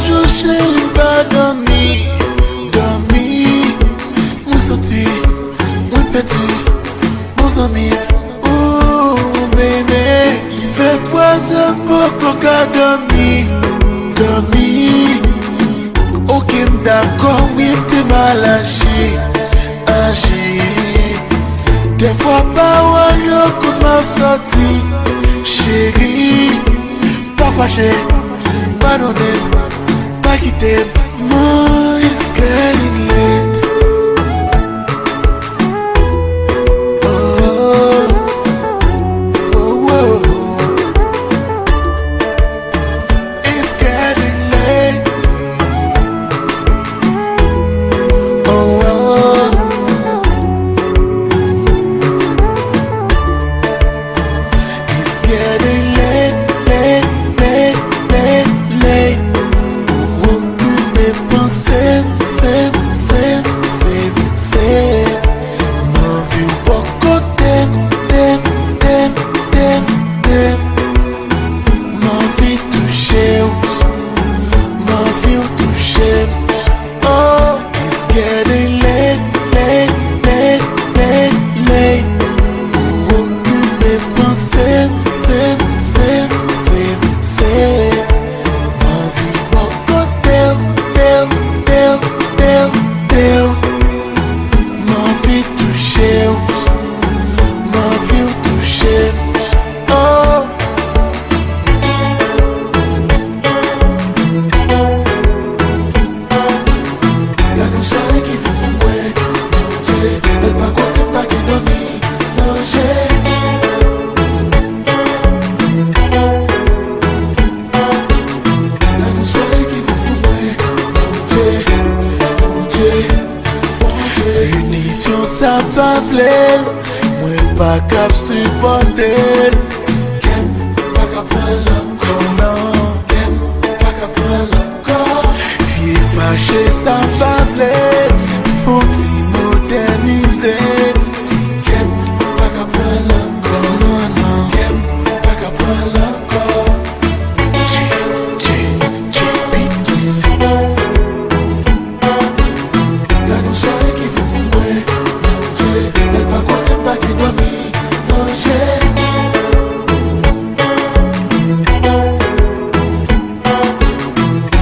bonjour chérie, pas dormi, dormi. Moi sorti, moi perdu, bons amis. Oh baby, il fait 3 heures pour qu'à dormi, dormi. Ok, d'accord, oui, t'es mal lâché, agi. Des fois, pas ou comment sortir, chérie. Pas fâché, pas donné, pas quitté. Moi, it's getting late. Oh, oh, oh, oh. It's getting late. Oh, oh. It's getting late, late, late, late, late. Occuper, penser, c'est. M'en vie pas côté, m'en vie toucher, m'en vie toucher. Oh, it's getting late, late, late, late, late. Occuper, penser, c'est. M'en vie pas côté, m'en vie toucher, m'en vie toucher. Oh. Y'a nos soirées qui font fouer, manger. Elle pas quoi, t'es pas qui dormi, manger. Y'a nos soirées qui font fouer, manger. Punition ça va fler, moi pas cap supporter. Pas cap prendre encore, non. Pas cap prendre encore. Vie fâché ça va fler, faut-il moderniser. Pas cap prendre encore, non. Pas cap prendre encore. Y'a nos soirées qui font fouer, manger. Elle pas quoi, t'es pas qui dormi, manger.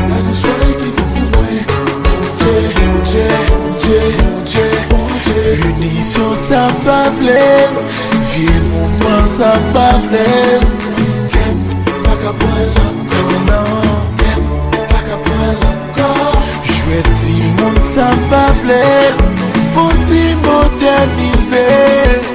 Y'a nos soirées qui font fouer, manger. Punition ça va fler, vieux mouvement ça va fler. Pas qu'à prendre encore, non. Pas qu'à prendre encore. Jouer du monde ça va fler, faut-il moderniser.